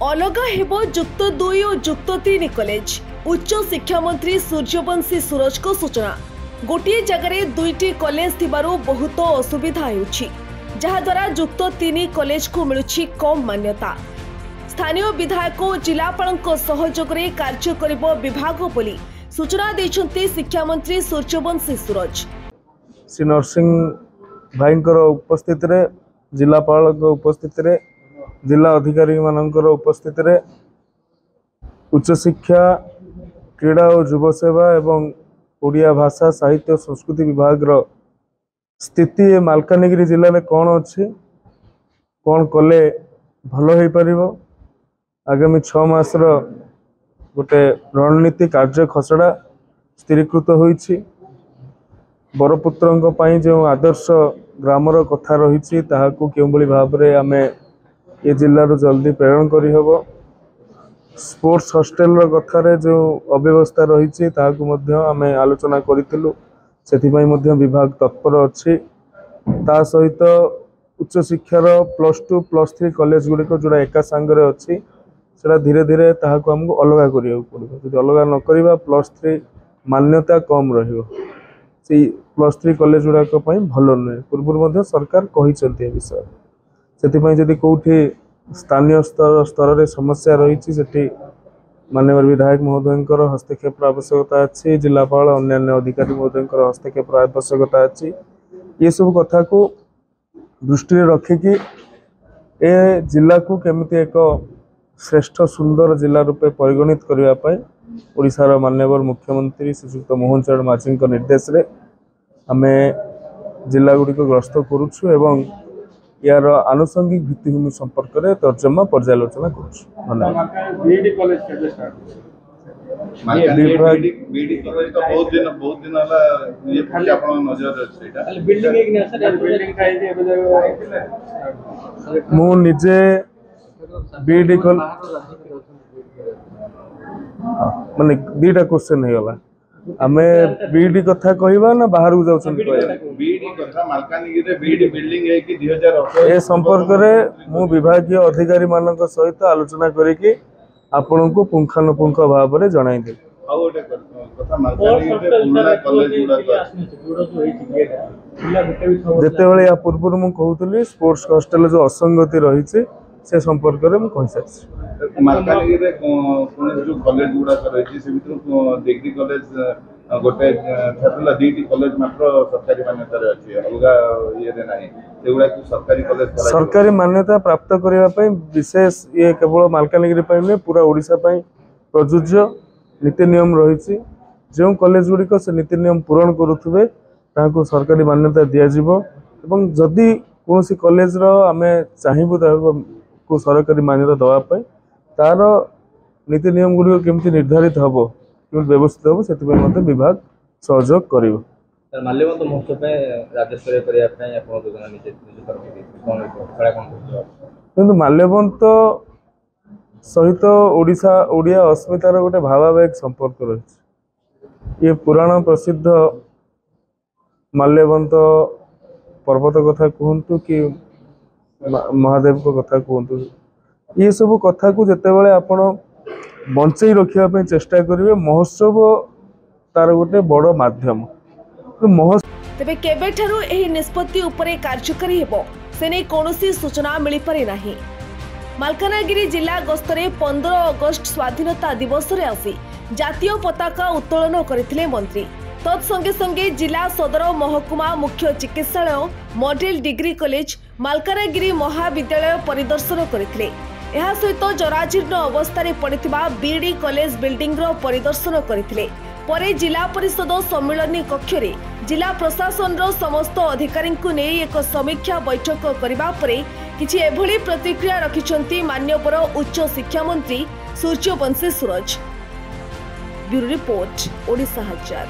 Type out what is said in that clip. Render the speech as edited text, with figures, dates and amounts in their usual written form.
अलगा हेबो जुक्त 2 और जुक्त 3 कॉलेज। उच्च शिक्षा मंत्री सूर्यवंशी सूरज को सूचना। गोटे जगह दुईटी कॉलेज थिबारु बहुत असुविधा हेउछि, जहा द्वारा जुक्त 3 कॉलेज को मिलुछि कम मान्यता। स्थानीय विधायक और जिलापाल सहयोग रे कार्य करिबो विभाग बोली सूचना दैछन्ति शिक्षा मंत्री सूर्यवंशी सूरज। श्री नरसिंह भाई उपस्थित रे, जिलापाल उपस्थित रे, जिला अधिकारी मानकर उपस्थित रे उच्च शिक्षा क्रीड़ा और युव सेवा एवं ओडिया भाषा साहित्य संस्कृति विभाग रो स्थिति मालकानगिरी जिले में कौन अच्छी कौन कले भल हो पारिबो, आगामी 6 मास गोटे रणनीति कार्य खसड़ा स्थिरीकृत होईछि। बरपुत्रों पई जो आदर्श ग्रामर कथा रही ताहाकू केउं भली भाबरे आमे ये जिल्लार जल्दी प्रेरण करी हबो। स्पोर्ट्स हॉस्टेल कथार जो अव्यवस्था रही आमे आलोचना करिथिलु, सेथिपई मध्य विभाग तत्पर अच्छी। ता सहित उच्च शिक्षार +2 +3 कॉलेज गुड़िक जोड़ा एका सांगरे अच्छी सेटा धीरे धीरे ताहाकू हमको अलगा करिया पड़िबो। जदि अलगा न करिबा +3 मान्यता कम रहिबो, से +3 कॉलेज गुड़ाक पई भलो नै। पूर्व मध्य सरकार कहिसंती ए विषय, सेथिपई जदि कोठी स्थानीय स्तर रे समस्या रही सेठी माननीय विधायक महोदय हस्तक्षेप आवश्यकता अच्छी, जिलापाल अन्य अधिकारी महोदय हस्तक्षेप आवश्यकता अच्छी। ये सब कथा को दृष्टि रखिकी ए जिला को केमिति एक श्रेष्ठ सुंदर जिला रूपे परिगणित करने ओडिशार माननीय मुख्यमंत्री श्रीयुक्त मोहन चरण माझी निर्देश रे आमे जिला गुड़िक ग्रस्त करुछु एवं यार आनुषंगिक भित्तिभूमि संपर्क में तर्जमा पर्यालोचना मु निजे बीडी माने 2टा क्वेश्चन हे गला। आमे बीडी कथा कहबा ना बाहर को जाउछन कहबा? बीडी कथा मालकानगिरी रे बीडी बिल्डिंग है कि 2018 ए संपर्क रे मु विभागीय अधिकारी मानक सहित आलोचना करी कि आपन को पुंखानुपुंख भाव रे जणाई दे। आ ओटे कथा मालकानगिरी रे पुराना कॉलेज गुडा जो हेछि गेटा जते बेले या पूर्व मु कहउतली स्पोर्ट्स हॉस्टल जो असंगति रही से संपर्क में कहि सकछि। मालकानगिरी रे कोन जो कॉलेज गुडा रही से भितर डिग्री कॉलेज गोटे छात्रला 2टी कॉलेज मात्र सरकारी मान्यता रे अछि, अलगा ये रे नाही। सेगुडा कि सरकारी कॉलेज सरकारी मान्यता प्राप्त करिवा पई विशेष ये केवल मालकानगिरी पई नै पूरा ओडिसा पई प्रযোज्य नीति नियम रही। जो कॉलेज गुड़िक से नीति नियम पूरण करुवे ताको सरकारी मान्यता दिया जिवो एवं जदि कौन सी कॉलेज रो आमे चाहिबो को सरकारी मान्यता दवा पाई तार नीति नियम गुड़िक केमती निर्धारित हबो केमती व्यवस्थित हबो सेतिपई मध्ये विभाग सहयोग करिवो। सर माल्यवंत महोत्सव पे राज्य स्तरीय करिया पई आपण योजना निजे करबे कोन खड़ा कोन किंतु माल्यवंत सहित ओडिशा ओडिया अस्मितार गोटे भावावेग संपर्क रही। ये पुराण प्रसिद्ध माल्यवंत पर्वत कथा कहतु कि महादेव को कथा कहतु, ये सब कथा को जिते बड़े आपण बंचई रखा चेष्टा करेंगे। महोत्सव तार गोटे बड़ माध्यम। तेबे केबेठारु एही निष्पत्ति उपरे कार्यकारी हेबो सेने कोनोसी सूचना मिली पारे नाही। मालकानगिरी जिला गस्तरे 15 अगस्त स्वाधीनता दिवस रे आसी जातीय पताका उत्तोलन करथिले मंत्री। तत्संगे संगे जिला सदर महकुमा मुख्य चिकित्सालय मॉडल डिग्री कॉलेज मालकानगिरी महाविद्यालय परिदर्शन करथिले। एहा सहित जराजीर्ण अवस्था रे पड़िथिबा बीडी कॉलेज बिल्डिंग रो परिदर्शन करथिले। परे जिला परिषद सम्मेलनी कक्ष रे जिला प्रशासन रो समस्त अधिकारी को नै एक समीक्षा बैठक करबा परे किछि एभली प्रतिक्रिया रखिछन्ती मान्यवर उच्च शिक्षा मंत्री सूर्यवंशी सूरज। ब्यूरो रिपोर्ट ओडिशा हजार।